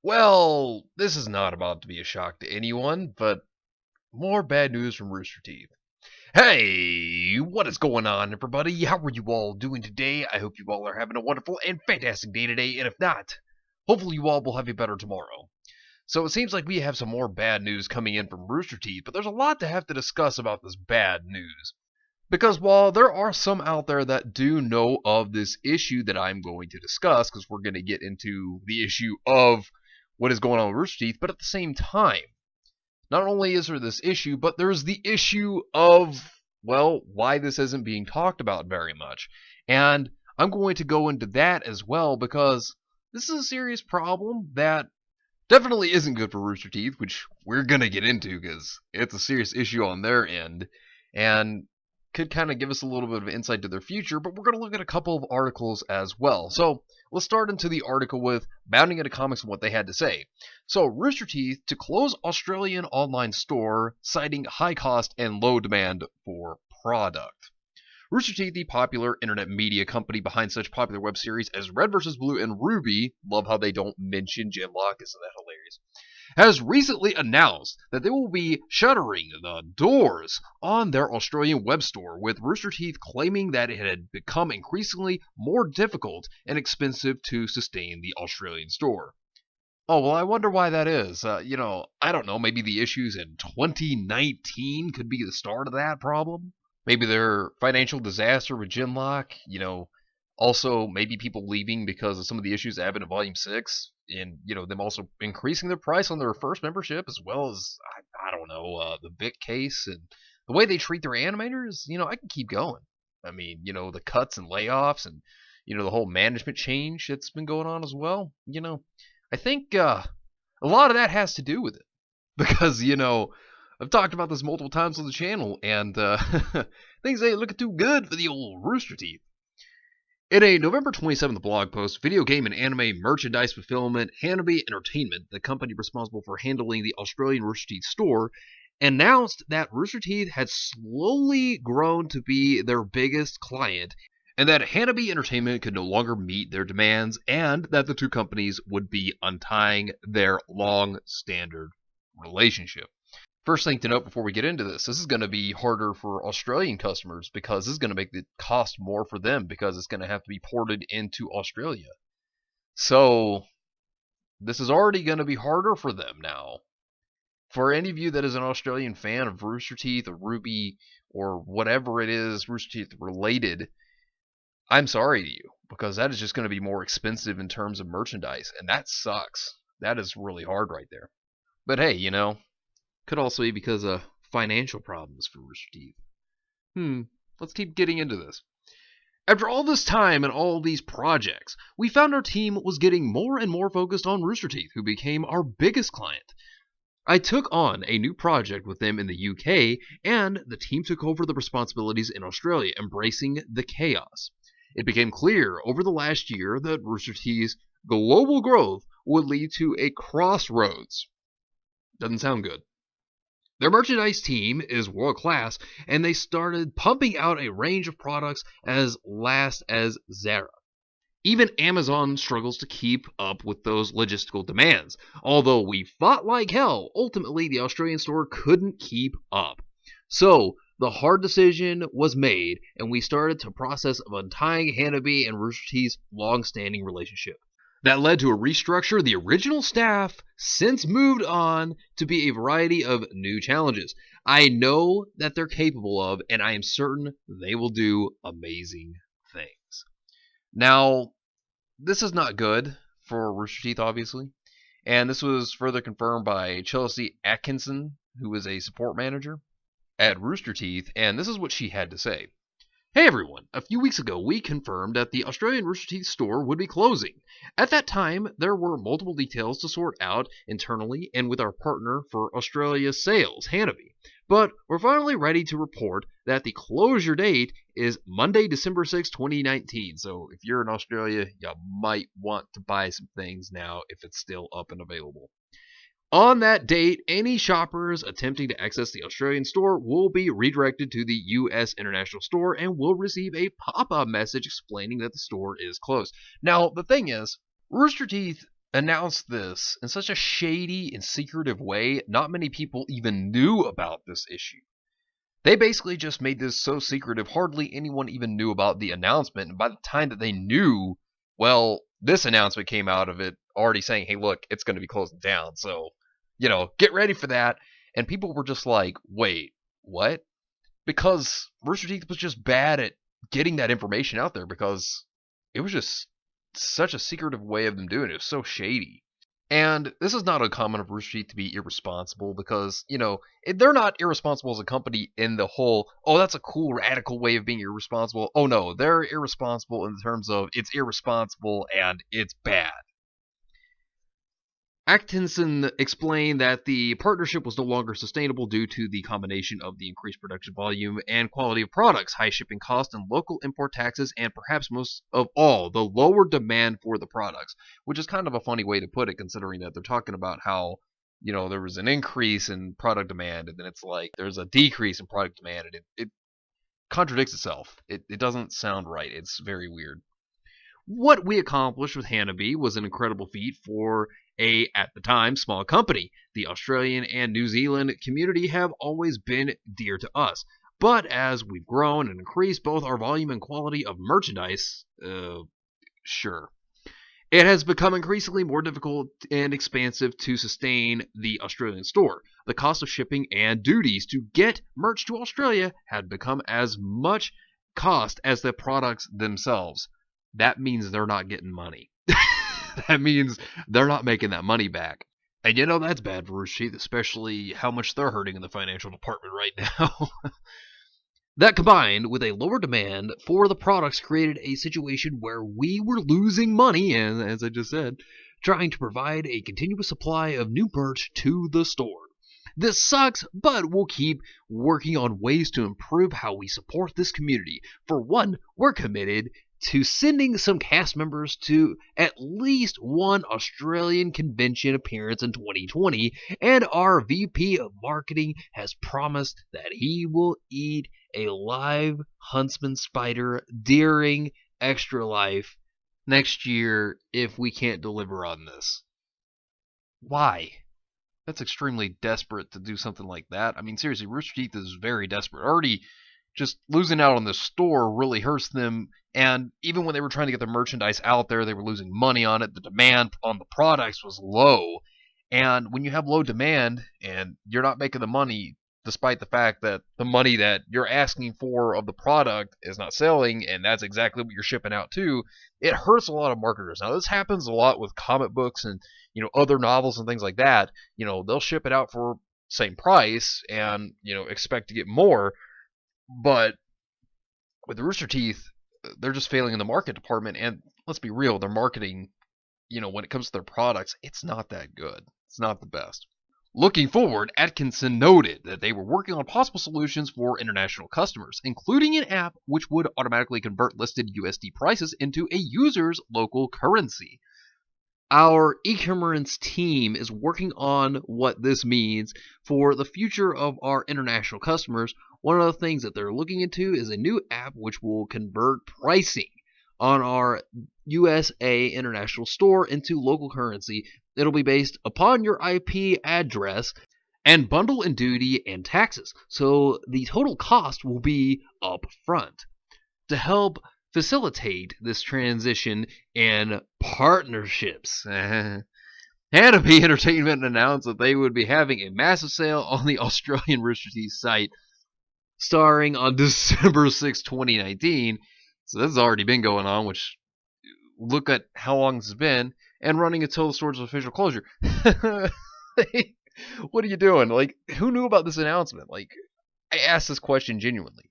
Well, this is not about to be a shock to anyone, but more bad news from Rooster Teeth. Hey, what is going on, everybody? How are you all doing today? I hope you all are having a wonderful and fantastic day today, and if not, hopefully you all will have a better tomorrow. So it seems like we have some more bad news coming in from Rooster Teeth, but there's a lot to have to discuss about this bad news. Because while there are some out there that do know of this issue that I'm going to discuss, because we're going to get into the issue of what is going on with Rooster Teeth, but at the same time, not only is there this issue, but there's the issue of, well, why this isn't being talked about very much. And I'm going to go into that as well because this is a serious problem that definitely isn't good for Rooster Teeth, which we're going to get into because it's a serious issue on their end. And could kind of give us a little bit of insight to their future, but we're going to look at a couple of articles as well. So let's start into the article with Bounding into Comics and what they had to say. So Rooster Teeth to close Australian online store, citing high cost and low demand for product. Rooster Teeth, the popular internet media company behind such popular web series as Red vs. Blue and RWBY, love how they don't mention Genlock, isn't that hilarious? Has recently announced that they will be shuttering the doors on their Australian web store, with Rooster Teeth claiming that it had become increasingly more difficult and expensive to sustain the Australian store. Oh, well, I wonder why that is. I don't know, maybe the issues in 2019 could be the start of that problem? Maybe their financial disaster with Genlock, also maybe people leaving because of some of the issues that happened in Volume 6, and, them also increasing their price on their first membership, as well as, I don't know, the bit case, and the way they treat their animators, I can keep going. I mean, the cuts and layoffs, and, the whole management change that's been going on as well, I think a lot of that has to do with it. Because, I've talked about this multiple times on the channel, and things ain't looking too good for the old Rooster Teeth. In a November 27th blog post, video game and anime merchandise fulfillment, Hanabi Entertainment, the company responsible for handling the Australian Rooster Teeth store, announced that Rooster Teeth had slowly grown to be their biggest client, and that Hanabi Entertainment could no longer meet their demands, and that the two companies would be untying their long-standard relationship. First thing to note before we get into this is going to be harder for Australian customers because this is going to make it cost more for them because it's going to have to be ported into Australia. So this is already going to be harder for them now. For any of you that is an Australian fan of Rooster Teeth or RWBY or whatever it is Rooster Teeth related, I'm sorry to you because that is just going to be more expensive in terms of merchandise, and that sucks. That is really hard right there. But hey, could also be because of financial problems for Rooster Teeth. Let's keep getting into this. After all this time and all these projects, we found our team was getting more and more focused on Rooster Teeth, who became our biggest client. I took on a new project with them in the UK, and the team took over the responsibilities in Australia, embracing the chaos. It became clear over the last year that Rooster Teeth's global growth would lead to a crossroads. Doesn't sound good. Their merchandise team is world class, and they started pumping out a range of products as last as Zara. Even Amazon struggles to keep up with those logistical demands. Although we fought like hell, ultimately the Australian store couldn't keep up. So the hard decision was made, and we started the process of untying Hanabi and Rooster Teeth's long-standing relationship. That led to a restructure. The original staff since moved on to be a variety of new challenges I know that they're capable of, and I am certain they will do amazing things. Now, this is not good for Rooster Teeth, obviously, and this was further confirmed by Chelsea Atkinson, who is a support manager at Rooster Teeth, and this is what she had to say. Hey everyone, a few weeks ago we confirmed that the Australian Rooster Teeth store would be closing. At that time, there were multiple details to sort out internally and with our partner for Australia sales, Hanabi. But we're finally ready to report that the closure date is Monday, December 6, 2019. So if you're in Australia, you might want to buy some things now if it's still up and available. On that date, any shoppers attempting to access the Australian store will be redirected to the US International Store and will receive a pop-up message explaining that the store is closed. Now, the thing is, Rooster Teeth announced this in such a shady and secretive way, not many people even knew about this issue. They basically just made this so secretive, hardly anyone even knew about the announcement. And by the time that they knew, well, this announcement came out of it already saying, hey, look, it's going to be closing down. So, get ready for that. And people were just like, wait, what? Because Rooster Teeth was just bad at getting that information out there because it was just such a secretive way of them doing it. It was so shady. And this is not uncommon of Rooster Teeth to be irresponsible because, they're not irresponsible as a company in the whole, oh, that's a cool, radical way of being irresponsible. Oh, no, they're irresponsible in terms of it's irresponsible and it's bad. Atkinson explained that the partnership was no longer sustainable due to the combination of the increased production volume and quality of products, high shipping costs, and local import taxes, and perhaps most of all, the lower demand for the products, which is kind of a funny way to put it considering that they're talking about how, there was an increase in product demand, and then it's like there's a decrease in product demand, and it contradicts itself. It doesn't sound right. It's very weird. What we accomplished with Hanabi was an incredible feat for at the time, small company. The Australian and New Zealand community have always been dear to us. But as we've grown and increased both our volume and quality of merchandise, sure. It has become increasingly more difficult and expensive to sustain the Australian store. The cost of shipping and duties to get merch to Australia had become as much cost as the products themselves. That means they're not getting money. That means they're not making that money back. And that's bad for Rooster Teeth, especially how much they're hurting in the financial department right now. That combined with a lower demand for the products created a situation where we were losing money, and as I just said, trying to provide a continuous supply of new merch to the store. This sucks, but we'll keep working on ways to improve how we support this community. For one, we're committed to sending some cast members to at least one Australian convention appearance in 2020, and our VP of Marketing has promised that he will eat a live huntsman spider during Extra Life next year if we can't deliver on this. Why? That's extremely desperate to do something like that. I mean, seriously, Rooster Teeth is very desperate. Already, just losing out on the store really hurts them. And even when they were trying to get the merchandise out there, they were losing money on it. The demand on the products was low. And when you have low demand and you're not making the money, despite the fact that the money that you're asking for of the product is not selling, and that's exactly what you're shipping out to, it hurts a lot of marketers. Now, this happens a lot with comic books and other novels and things like that. They'll ship it out for same price and expect to get more, but with Rooster Teeth, they're just failing in the market department. And let's be real, their marketing, when it comes to their products, it's not that good. It's not the best. Looking forward, Atkinson noted that they were working on possible solutions for international customers, including an app which would automatically convert listed USD prices into a user's local currency. Our e-commerce team is working on what this means for the future of our international customers. One of the things that they're looking into is a new app which will convert pricing on our USA international store into local currency. It'll be based upon your IP address and bundle in duty and taxes. So the total cost will be up front. To help facilitate this transition and partnerships, Hanabi Entertainment announced that they would be having a massive sale on the Australian Rooster Teeth site starting on December 6, 2019. So this has already been going on, which look at how long this has been, and running until the store's official closure. What are you doing? Like, who knew about this announcement? Like, I asked this question genuinely.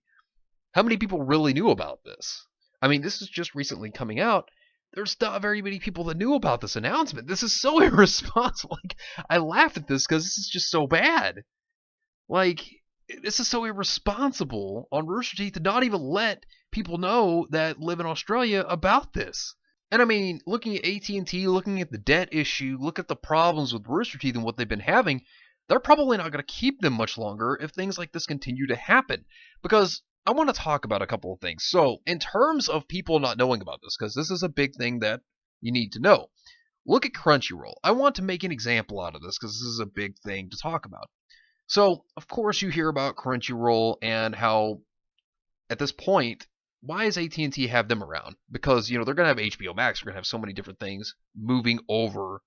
How many people really knew about this? I mean, this is just recently coming out. There's not very many people that knew about this announcement. This is so irresponsible. Like, I laugh at this because this is just so bad. Like, this is so irresponsible on Rooster Teeth to not even let people know that live in Australia about this. And I mean, looking at AT&T, looking at the debt issue, look at the problems with Rooster Teeth and what they've been having, they're probably not going to keep them much longer if things like this continue to happen. Because I want to talk about a couple of things. So, in terms of people not knowing about this, because this is a big thing that you need to know. look at Crunchyroll. I want to make an example out of this because this is a big thing to talk about. So, of course, you hear about Crunchyroll and how, at this point, why does AT&T have them around? Because, they're going to have HBO Max. They're going to have so many different things moving over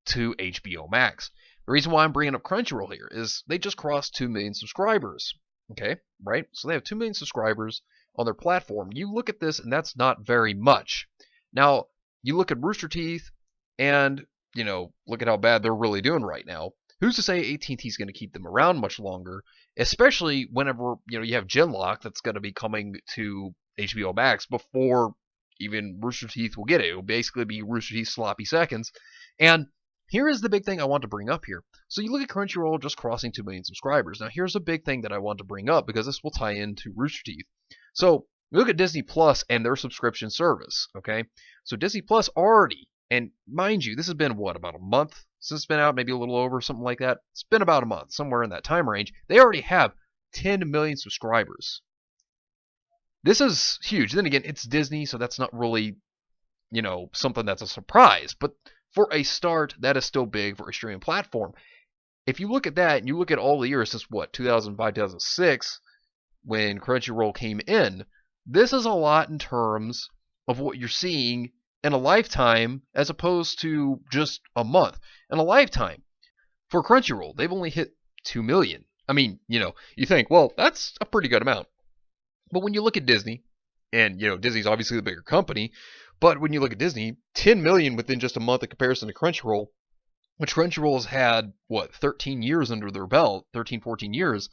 to HBO Max. The reason why I'm bringing up Crunchyroll here is they just crossed 2 million subscribers. Okay, right? So they have 2 million subscribers on their platform. You look at this, and that's not very much. Now, you look at Rooster Teeth, and, look at how bad they're really doing right now. Who's to say AT&T is going to keep them around much longer, especially whenever, you have Genlock that's going to be coming to HBO Max before even Rooster Teeth will get it. It will basically be Rooster Teeth sloppy seconds. And here is the big thing I want to bring up here. So you look at Crunchyroll just crossing 2 million subscribers. Now here's a big thing that I want to bring up because this will tie into Rooster Teeth. So look at Disney Plus and their subscription service, okay? So Disney Plus already, and mind you, this has been, about a month since it's been out, maybe a little over, something like that. It's been about a month, somewhere in that time range. They already have 10 million subscribers. This is huge. Then again, it's Disney, so that's not really, something that's a surprise. But for a start, that is still big for a streaming platform. If you look at that, and you look at all the years since, 2005, 2006, when Crunchyroll came in, this is a lot in terms of what you're seeing in a lifetime as opposed to just a month. In a lifetime, for Crunchyroll, they've only hit 2 million. I mean, you think, well, that's a pretty good amount. But when you look at Disney, and, Disney's obviously the bigger company, but when you look at Disney, 10 million within just a month in comparison to Crunchyroll, which Crunchyroll's had, 13 years under their belt, 13, 14 years,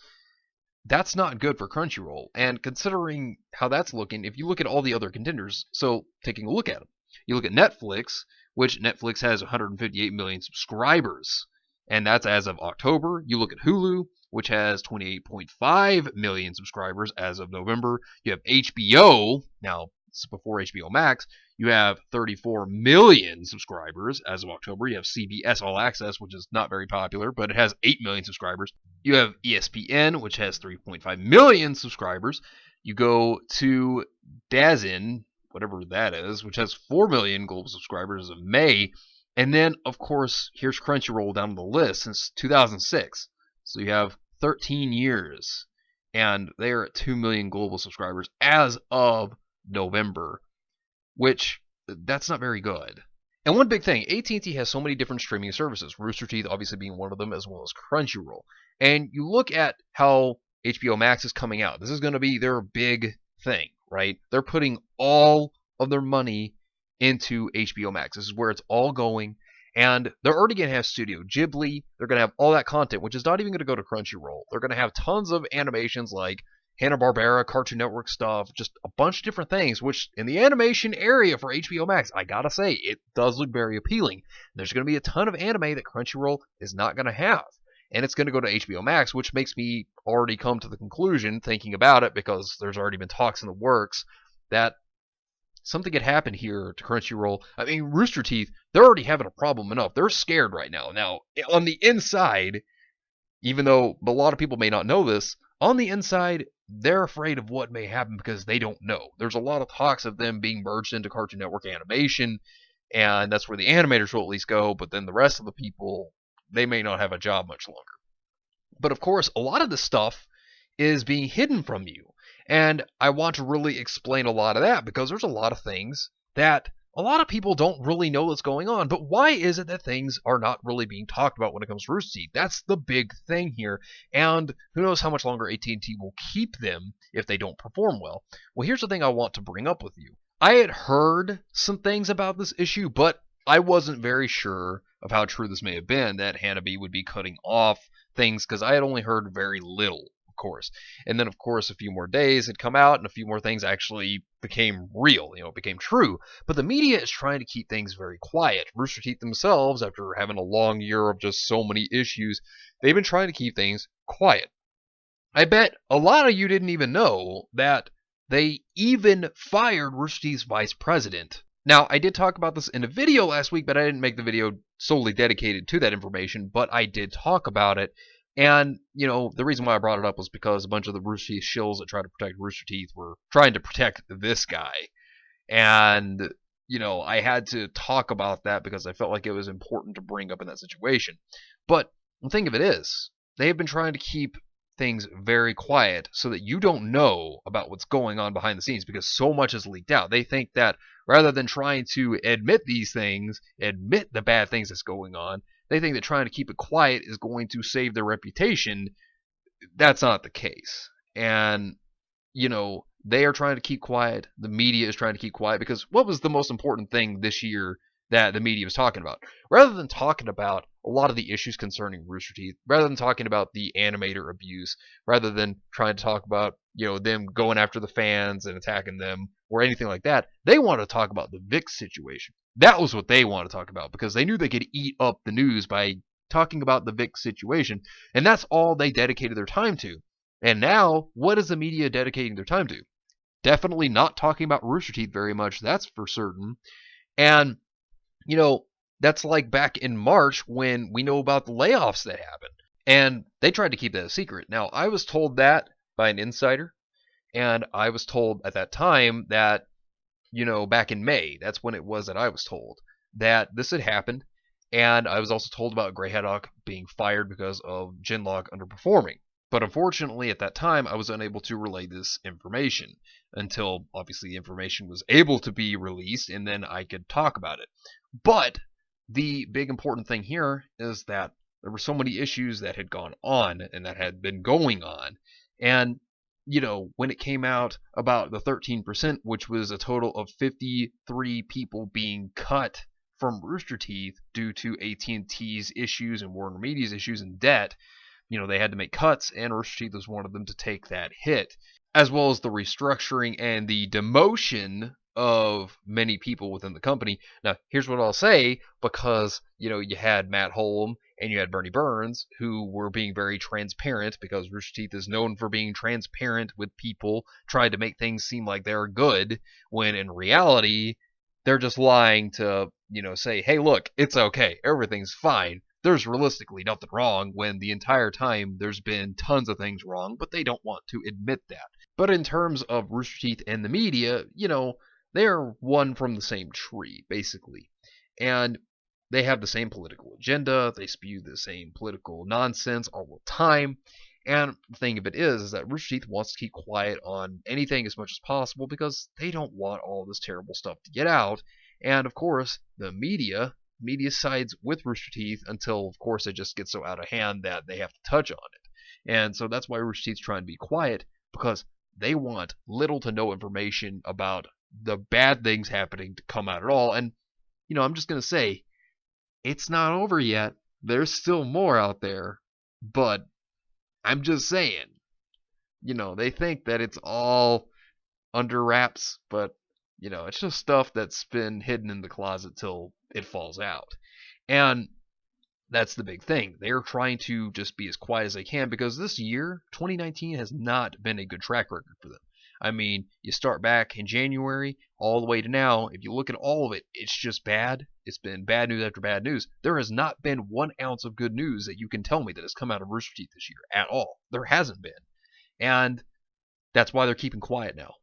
that's not good for Crunchyroll. And considering how that's looking, if you look at all the other contenders, so taking a look at them, you look at Netflix, which Netflix has 158 million subscribers, and that's as of October. You look at Hulu, which has 28.5 million subscribers as of November. You have HBO, now this is before HBO Max, you have 34 million subscribers as of October. You have CBS All Access, which is not very popular, but it has 8 million subscribers. You have ESPN, which has 3.5 million subscribers. You go to DAZN, whatever that is, which has 4 million global subscribers as of May. And then, of course, here's Crunchyroll down the list since 2006. So you have 13 years, and they are at 2 million global subscribers as of November, which, that's not very good. And one big thing, AT&T has so many different streaming services, Rooster Teeth obviously being one of them, as well as Crunchyroll. And you look at how HBO Max is coming out. This is going to be their big thing, right? They're putting all of their money into HBO Max. This is where it's all going. And they're already going to have Studio Ghibli. They're going to have all that content, which is not even going to go to Crunchyroll. They're going to have tons of animations like Hanna-Barbera, Cartoon Network stuff, just a bunch of different things, which in the animation area for HBO Max, I gotta say, it does look very appealing. There's going to be a ton of anime that Crunchyroll is not going to have. And it's going to go to HBO Max, which makes me already come to the conclusion, thinking about it, because there's already been talks in the works, that something could happen here to Crunchyroll. I mean, Rooster Teeth, they're already having a problem enough. They're scared right now. Now, on the inside, even though a lot of people may not know this, on the inside, they're afraid of what may happen because they don't know. There's a lot of talks of them being merged into Cartoon Network Animation, and that's where the animators will at least go, but then the rest of the people, they may not have a job much longer. But of course, a lot of this stuff is being hidden from you. And I want to really explain a lot of that because there's a lot of things that a lot of people don't really know what's going on. But why is it that things are not really being talked about when it comes to Rooster Teeth? That's the big thing here. And who knows how much longer AT&T will keep them if they don't perform well. Well, here's the thing I want to bring up with you. I had heard some things about this issue, but I wasn't very sure of how true this may have been, that Hanabi would be cutting off things, because I had only heard very little, of course. And then, of course, a few more days had come out, and a few more things actually became real, it became true. But the media is trying to keep things very quiet. Rooster Teeth themselves, after having a long year of just so many issues, they've been trying to keep things quiet. I bet a lot of you didn't even know that they even fired Rooster Teeth's vice president. Now, I did talk about this in a video last week, but I didn't make the video solely dedicated to that information, but I did talk about it. And, the reason why I brought it up was because a bunch of the Rooster Teeth shills that try to protect Rooster Teeth were trying to protect this guy. And I had to talk about that because I felt like it was important to bring up in that situation. But the thing of it is, they've been trying to keep things very quiet so that you don't know about what's going on behind the scenes because so much is leaked out. They think that rather than trying to admit these things, admit the bad things that's going on, they think that trying to keep it quiet is going to save their reputation. That's not the case. And they are trying to keep quiet. The media is trying to keep quiet because what was the most important thing this year that the media was talking about? Rather than talking about a lot of the issues concerning Rooster Teeth, rather than talking about the animator abuse, rather than trying to talk about, them going after the fans and attacking them or anything like that, they want to talk about the VIX situation. That was what they want to talk about because they knew they could eat up the news by talking about the VIX situation, and that's all they dedicated their time to. And now, what is the media dedicating their time to? Definitely not talking about Rooster Teeth very much, that's for certain. And, that's like back in March when we know about the layoffs that happened. And they tried to keep that a secret. Now, I was told that by an insider, and I was told at that time that, back in May, that's when it was that I was told that this had happened. And I was also told about Grey Haddock being fired because of Genlock underperforming. But unfortunately, at that time, I was unable to relay this information until, obviously, the information was able to be released, and then I could talk about it. But the big important thing here is that there were so many issues that had gone on and that had been going on. And, when it came out about the 13%, which was a total of 53 people being cut from Rooster Teeth due to AT&T's issues and Warner Media's issues and debt, they had to make cuts, and Rooster Teeth was one of them to take that hit, as well as the restructuring and the demotion of many people within the company. Now, here's what I'll say, because, you had Matt Holm and you had Bernie Burns, who were being very transparent, because Rooster Teeth is known for being transparent with people, trying to make things seem like they're good, when in reality, they're just lying to, say, hey, look, it's okay, everything's fine. There's realistically nothing wrong when the entire time there's been tons of things wrong, but they don't want to admit that. But in terms of Rooster Teeth and the media, they're one from the same tree, basically. And they have the same political agenda, they spew the same political nonsense all the time. And the thing of it is that Rooster Teeth wants to keep quiet on anything as much as possible because they don't want all this terrible stuff to get out. And of course, the media sides with Rooster Teeth until, of course, it just gets so out of hand that they have to touch on it. And so that's why Rooster Teeth's trying to be quiet, because they want little to no information about the bad things happening to come out at all. And, I'm just going to say, it's not over yet. There's still more out there. But I'm just saying, they think that it's all under wraps, but, it's just stuff that's been hidden in the closet till it falls out. And that's the big thing. They are trying to just be as quiet as they can because this year, 2019, has not been a good track record for them. I mean, you start back in January all the way to now. If you look at all of it, it's just bad. It's been bad news after bad news. There has not been 1 ounce of good news that you can tell me that has come out of Rooster Teeth this year at all. There hasn't been. And that's why they're keeping quiet now,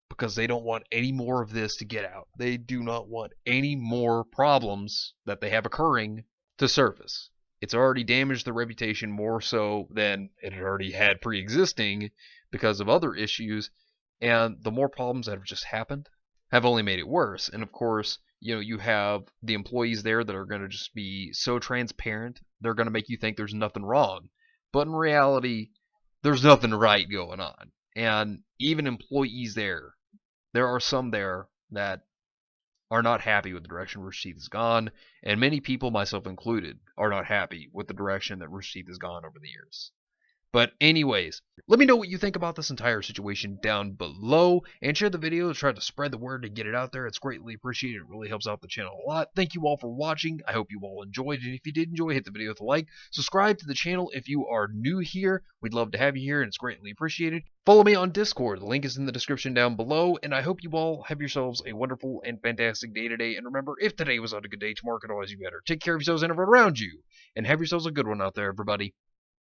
because they don't want any more of this to get out. They do not want any more problems that they have occurring to surface. It's already damaged their reputation more so than it had already had pre-existing because of other issues, and the more problems that have just happened have only made it worse. And of course, you have the employees there that are going to just be so transparent, they're going to make you think there's nothing wrong. But in reality, there's nothing right going on. And even employees there are some there that are not happy with the direction Rooster Teeth has gone, and many people, myself included, are not happy with the direction that Rooster Teeth has gone over the years. But anyways, let me know what you think about this entire situation down below, and share the video to try to spread the word to get it out there. It's greatly appreciated. It really helps out the channel a lot. Thank you all for watching. I hope you all enjoyed, and if you did enjoy, hit the video with a like. Subscribe to the channel if you are new here. We'd love to have you here, and it's greatly appreciated. Follow me on Discord. The link is in the description down below, and I hope you all have yourselves a wonderful and fantastic day today. And remember, if today was not a good day, tomorrow could always be better. Take care of yourselves and everyone around you, and have yourselves a good one out there, everybody.